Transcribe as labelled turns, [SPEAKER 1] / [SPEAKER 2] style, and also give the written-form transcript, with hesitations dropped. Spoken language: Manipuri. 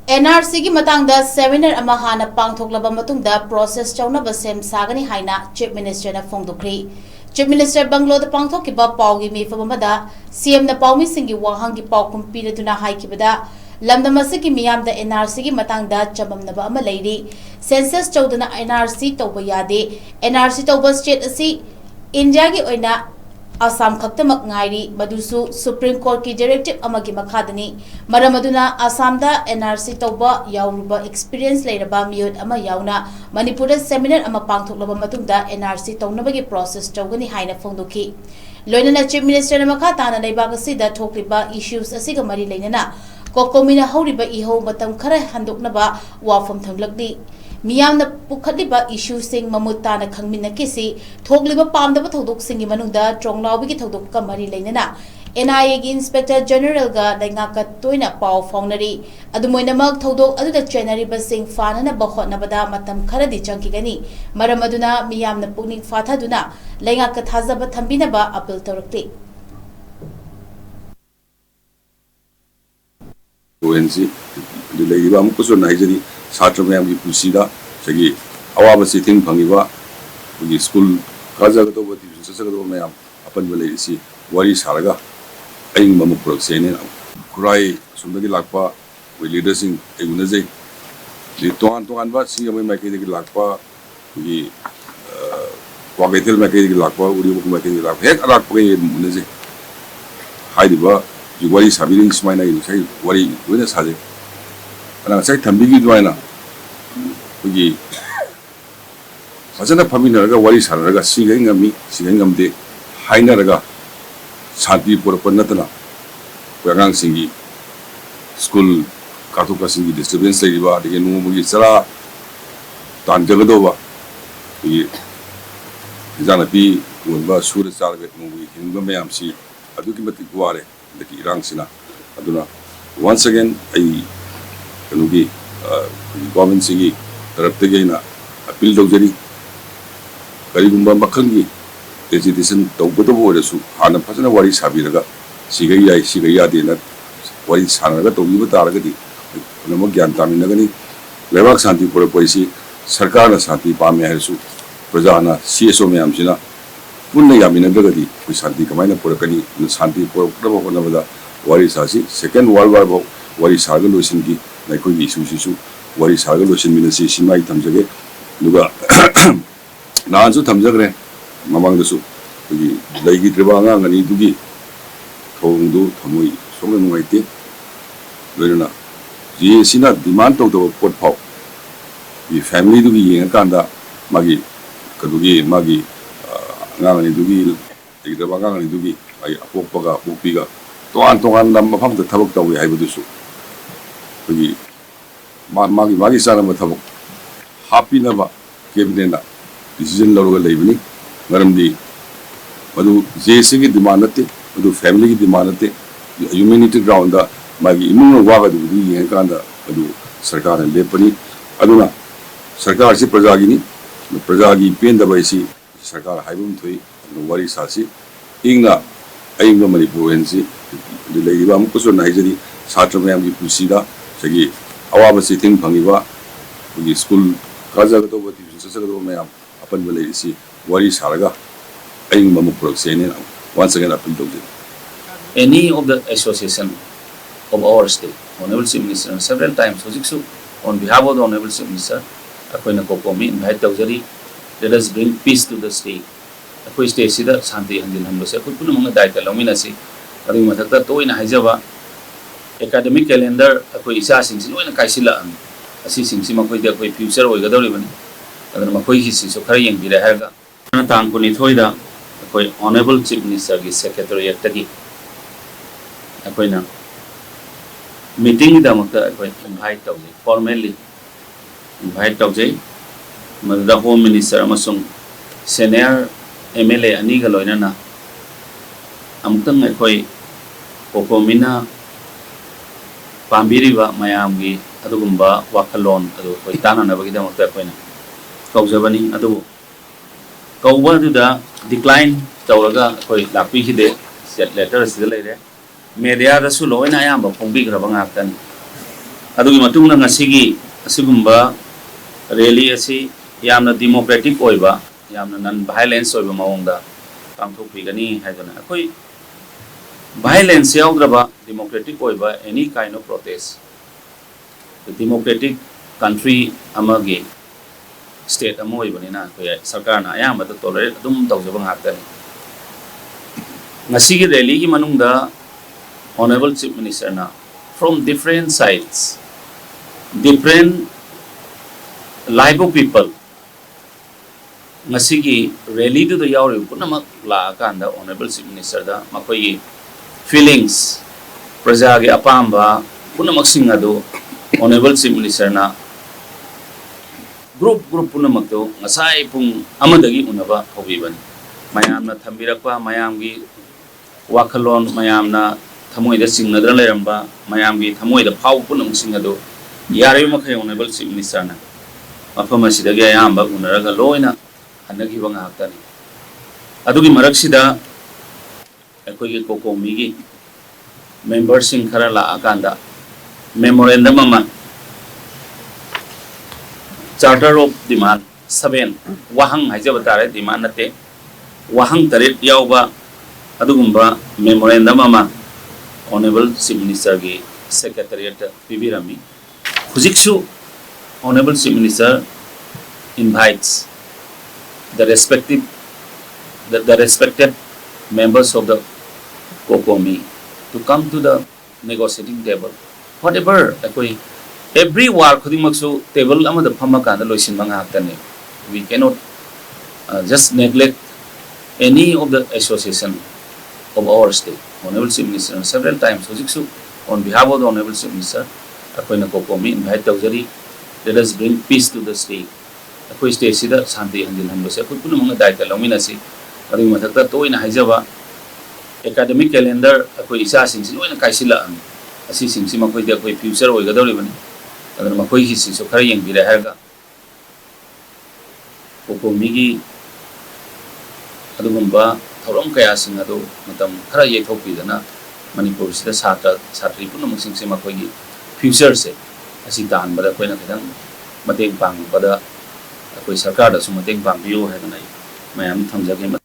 [SPEAKER 1] NRC की matangda seminar ama hana pangthoklaba matungda process chaunaba sem sagani haina Chief Minister na phongdokri. Chief Minister Banglo da pangthokiba pawgi mifamada CM na pawmi singi wahangi pawkum piraduna haikibada lamdamasi ki miyam da NRC ki matangda chamamnaba ama leiri census chaudana NRC tawba yade NRC tawba state asi India ki oina Assam khaktamak ngairi madusu Supreme Court ki directive amagi makhadani maramaduna Assam da NRC tawba yawruba experience leiraba miyot ama yawna Manipur seminar ama pangthoklaba matungda NRC tawnabagi process tawgani haina phongdoki loinana Chief Minister na makhatana leibak asida thokliba issues asiga mari leinana kokomina horiba iho matam khara handoknaba wafam thanglakdi Miyamna pukhatliba issue sing mamutana khangmina kisi thogliba pamdaba thodok singi manungda tronglawbi ki thodok ka mari leinana NIA gi Inspector General ga laingaka toina paw faunari adumoina mag thodok aduda chenari ba sing fanana ba hotnabada matam kharadi changkigani maramaduna miyamna pukning fathaduna laingaka thazaba thambina ba appeal tawrakti
[SPEAKER 2] ONC dileiba amkuso naijari Saturday am pusida segi awaba sitting phangiba ugi school kaja ga to bati sasa ga me apan bale isi wari saraga aing mamu proxene kurai sumdagi lakpa we leaders in egunaje li toan ba si amai mai ke lakpa ugi wagetel mai ke lakpa uri bu mai ke lakpa hek lakpa ke munaje haidiba wari sabiring smaina in sai wari wena saje ana sai tambigi duaina ugi fazana pamina raga wari saraga sigai ngamde haina raga santi porpa natana pagang singi school katuka singi disturbance liba de nu mugi sara tan jagadoba ugi jana pi wonba sura salbe mugi hinba mayam si aduki mati guare de irang sina aduna once again I kanugi government singi tarapte gaina appeal dawjari karigumba makhangi hesitation tawgadabu orasu hana phajana wari sabiraga sigai ya dena wari sanaga tawgiba taragadi namo gyan taminagani lebak santi pura poisi sarkar na santi pame haisu prajana CSO me amsina punna yaminagadi ku santi kamaina purakani santi pura honabada wari sasi second world war wari saga losingi naikoi isusisu wari saga losin minasi simai tamjage duga naansu tamjagre mamangdasu ugi laigi trebanga ngani dugi thongdu thamoi somna nuaite loirana ji sina demand to pot phau bi family dugi yenga kanda magi kadugi magi ngani dugi laigi trebanga ngani dugi ai apokpaga apokpiga toan nam mafam da thabak tawi haibudusu ugi magi sana mathabak happy na ba cabinet na decision loroga leibni ngaramdi madu JC ki demand ate madu family ki demand ate humanity ground da magi imung waga du yen kanda madu sarkar ne lepani aduna sarkar si praja gi pen da baisi sarkar haibum thoi wari sasi ingna aingna manipur ensi de leiba amkuso naijari satra mayam gi pusida sagi awaba sitting phangiba ugi school kaja ga to bati sasa ga mayam apan bale isi wari saraga aing mamu proxene once again appeal to
[SPEAKER 3] any of the association of our state honorable chief minister several times hojiksu on behalf of the honorable chief minister akoina kokomi invite tawjari let us bring peace to the state akoi state sida shanti hanjin hamlo se akoi punamanga daita lomina si adu mathakta toina haijaba academic calendar akoi isa singsi loina kaisila asi singsi makoi de akoi future oigadori bani adana makoi hi si so khara yeng bira haga tang kuni thoida akoi honorable chief minister gi secretariat tagi akoina meeting da makta akoi invite tawje formally invite tawje madda home minister amasung senior MLA ani ga loina na amtang akoi kokomina pambiriba mayamgi adugumba wakalon adu koi tanana bagida makta koina kaujabani adu kauba duda decline tawraga koi lapi hide letter sidale re media da su loina ayamba phongbi graba ngaktan ꯑꯗꯨꯒꯤ ꯃꯇꯨꯡꯗ ꯉꯁꯤꯒꯤ ꯑꯁꯤꯒꯨꯝꯕ ꯔꯦꯂꯤ ꯑꯁꯤ ꯌꯥꯝꯅ ꯗꯦꯃꯣꯀ꯭ꯔꯦꯇꯤꯛ ꯑꯣꯏꯕ ꯌꯥꯝꯅ ꯅꯟ ꯚꯥꯏꯂꯦꯟꯁ ꯑꯣꯏꯕ ꯃꯑꯣꯡꯗ ꯄꯥꯡꯊꯣꯛꯄꯤꯒꯅꯤ ꯍꯥꯏꯗꯨꯅ ꯑꯩꯈꯣꯏ ꯚꯥꯏꯂꯦꯟꯁ ꯌꯥꯎꯗ꯭ꯔꯕ ꯗꯦꯃꯣꯀ꯭ꯔꯦꯇꯤꯛ ꯑꯣꯏꯕ any kind of protest democratic country ꯑꯃꯒꯤ ꯁ꯭ꯇꯦꯠ ꯑꯃ ꯑꯣꯏꯕꯅꯤꯅ ꯑꯩꯈꯣꯏ ꯁꯔꯀꯥꯔꯅ ꯑꯌꯥꯝꯕꯗ ꯇꯣꯂꯔꯦꯠ ꯑꯗꯨꯝ ꯇꯧꯖꯕ ꯉꯥꯛꯇꯅꯤ ꯉꯁꯤꯒꯤ ꯔꯦꯂꯤꯒꯤ ꯃꯅꯨꯡꯗ Honorable Chief Minister na from different sides, different lively people. Ngasigi rally to the yauri punamak la kanda Honorable Chief Minister da makoy feelings prajagi apamba punamak singado Honorable Chief Minister na group punamak to ngasai pung amadagi unaba hobiban mayam na thambirakpa mayam gi wakalon mayam na Thamoy da singnadra leramba mayamgi thamoy da phau punam singado yari makhay Honorable Chief Minister na mafam asidagi ayamba unaraga loina hanagi bang haktani adugi maraksida akoy gi kokomi gi members sing khara la akanda memorandum ama charter of demand 7 wahang haijaba tare demand nate wahang taret yauba adugumba memorandum ama Honorable Chief Minister ki Secretariat Pibirami. Hujiksu Honorable Chief Minister invites the respected members of the COCOMI to come to the negotiating table. Whatever every war khudimaksu table amada phamakanda loisin banga haktani. We cannot just neglect any of the association of our state. Honorable Chief Minister several times on behalf of the Honorable Chief Minister akoina COCOMI invite tawjari let us bring peace to the state akoi state sida shanti hanjin hanbase akoi punamanga daita lomina si adi mathakta toina haijaba academic calendar akoi isa sing loina kaisila asi sing si makoi de akoi future oigadori bani adana makoi hi si so khara yeng bira haga COCOMI gi adugumba thauram kaya sing ado matam khara yethokpidana Manipur sida satri punamuk sing se makoi gi future se asi tan bada koina khadang mateng pang bada akoi sarkar da su mateng pang biyo haidana mayam thamjage